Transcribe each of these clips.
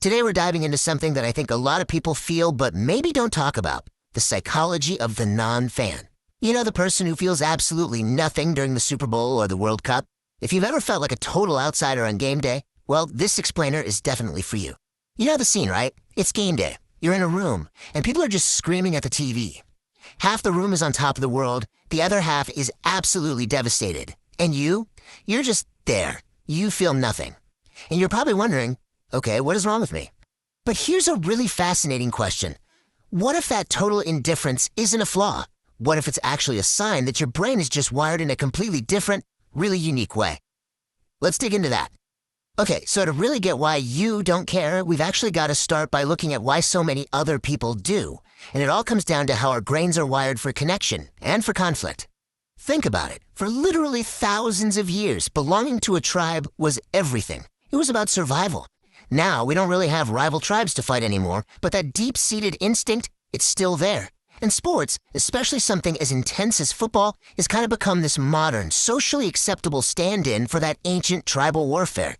Today we're diving into something that I think a lot of people feel but maybe don't talk about, the psychology of the non-fan. You know, the person who feels absolutely nothing during the Super Bowl or the World Cup? If you've ever felt like a total outsider on game day, well, this explainer is definitely for you. You know the scene, right? It's game day. You're in a room, and people are just screaming at the TV. Half the room is on top of the world, the other half is absolutely devastated. And you're just there. You feel nothing. And you're probably wondering, okay, what is wrong with me? But here's a really fascinating question. What if that total indifference isn't a flaw? What if it's actually a sign that your brain is just wired in a completely different, really unique way? Let's dig into that. Okay, so to really get why you don't care, we've actually got to start by looking at why so many other people do. And it all comes down to how our brains are wired for connection and for conflict. Think about it. For literally thousands of years, belonging to a tribe was everything. It was about survival. Now, we don't really have rival tribes to fight anymore, but that deep-seated instinct, it's still there. And sports, especially something as intense as football, has kind of become this modern, socially acceptable stand-in for that ancient tribal warfare.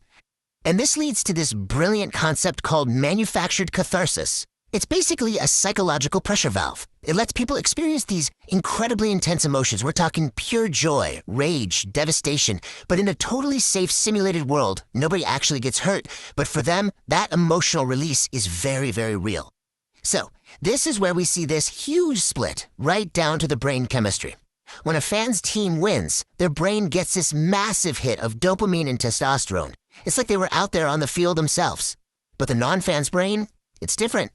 And this leads to this brilliant concept called manufactured catharsis. It's basically a psychological pressure valve. It lets people experience these incredibly intense emotions. We're talking pure joy, rage, devastation, but in a totally safe simulated world, nobody actually gets hurt. But for them, that emotional release is very, very real. So, this is where we see this huge split, right down to the brain chemistry. When a fan's team wins, their brain gets this massive hit of dopamine and testosterone. It's like they were out there on the field themselves. But the non-fan's brain, it's different.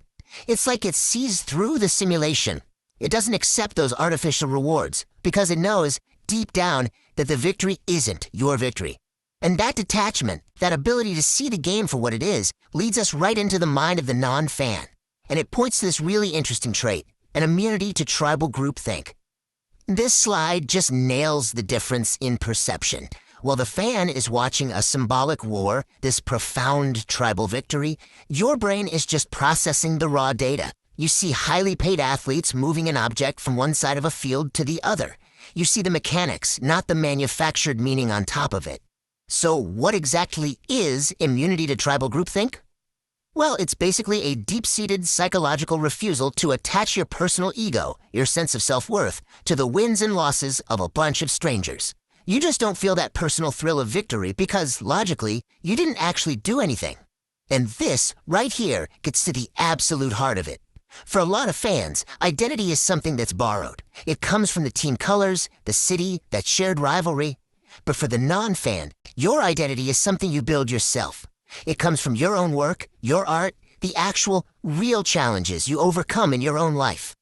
It's like it sees through the simulation. It doesn't accept those artificial rewards because it knows, deep down, that the victory isn't your victory. And that detachment, that ability to see the game for what it is, leads us right into the mind of the non-fan. And it points to this really interesting trait, an immunity to tribal groupthink. This slide just nails the difference in perception. While the fan is watching a symbolic war, this profound tribal victory, your brain is just processing the raw data. You see highly paid athletes moving an object from one side of a field to the other. You see the mechanics, not the manufactured meaning on top of it. So what exactly is immunity to tribal groupthink? Well, it's basically a deep-seated psychological refusal to attach your personal ego, your sense of self-worth, to the wins and losses of a bunch of strangers. You just don't feel that personal thrill of victory because, logically, you didn't actually do anything. And this, right here, gets to the absolute heart of it. For a lot of fans, identity is something that's borrowed. It comes from the team colors, the city, that shared rivalry. But for the non-fan, your identity is something you build yourself. It comes from your own work, your art, the actual, real challenges you overcome in your own life.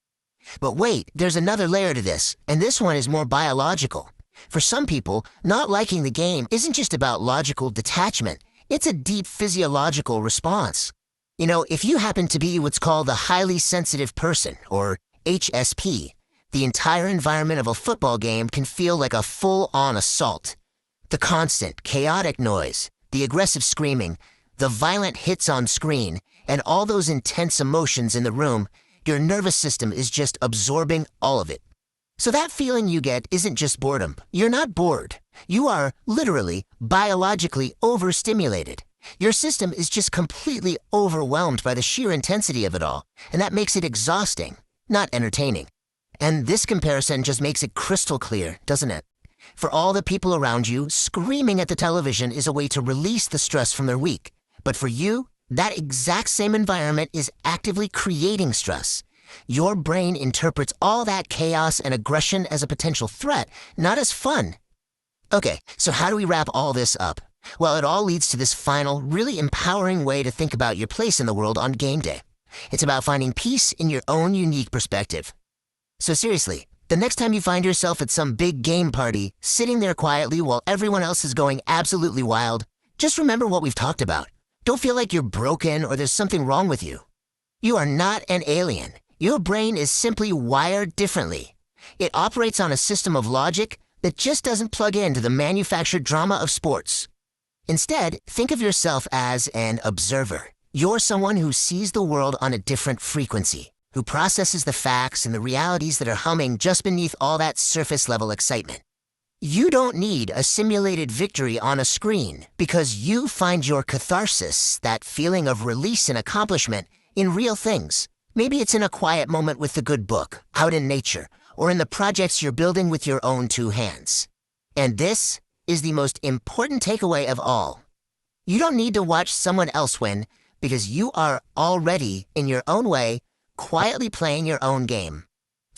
But wait, there's another layer to this, and this one is more biological. For some people, not liking the game isn't just about logical detachment. It's a deep physiological response. You know, if you happen to be what's called a highly sensitive person, or HSP, the entire environment of a football game can feel like a full-on assault. The constant, chaotic noise, the aggressive screaming, the violent hits on screen, and all those intense emotions in the room, your nervous system is just absorbing all of it. So that feeling you get isn't just boredom. You're not bored. You are, literally, biologically overstimulated. Your system is just completely overwhelmed by the sheer intensity of it all, and that makes it exhausting, not entertaining. And this comparison just makes it crystal clear, doesn't it? For all the people around you, screaming at the television is a way to release the stress from their week. But for you, that exact same environment is actively creating stress. Your brain interprets all that chaos and aggression as a potential threat, not as fun. Okay, so how do we wrap all this up? Well, it all leads to this final, really empowering way to think about your place in the world on game day. It's about finding peace in your own unique perspective. So seriously, the next time you find yourself at some big game party, sitting there quietly while everyone else is going absolutely wild, just remember what we've talked about. Don't feel like you're broken or there's something wrong with you. You are not an alien. Your brain is simply wired differently. It operates on a system of logic that just doesn't plug into the manufactured drama of sports. Instead, think of yourself as an observer. You're someone who sees the world on a different frequency, who processes the facts and the realities that are humming just beneath all that surface-level excitement. You don't need a simulated victory on a screen because you find your catharsis, that feeling of release and accomplishment, in real things. Maybe it's in a quiet moment with a good book, out in nature, or in the projects you're building with your own two hands. And this is the most important takeaway of all. You don't need to watch someone else win because you are already, in your own way, quietly playing your own game.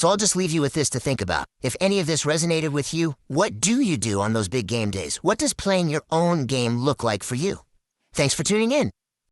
So I'll just leave you with this to think about. If any of this resonated with you, what do you do on those big game days? What does playing your own game look like for you? Thanks for tuning in.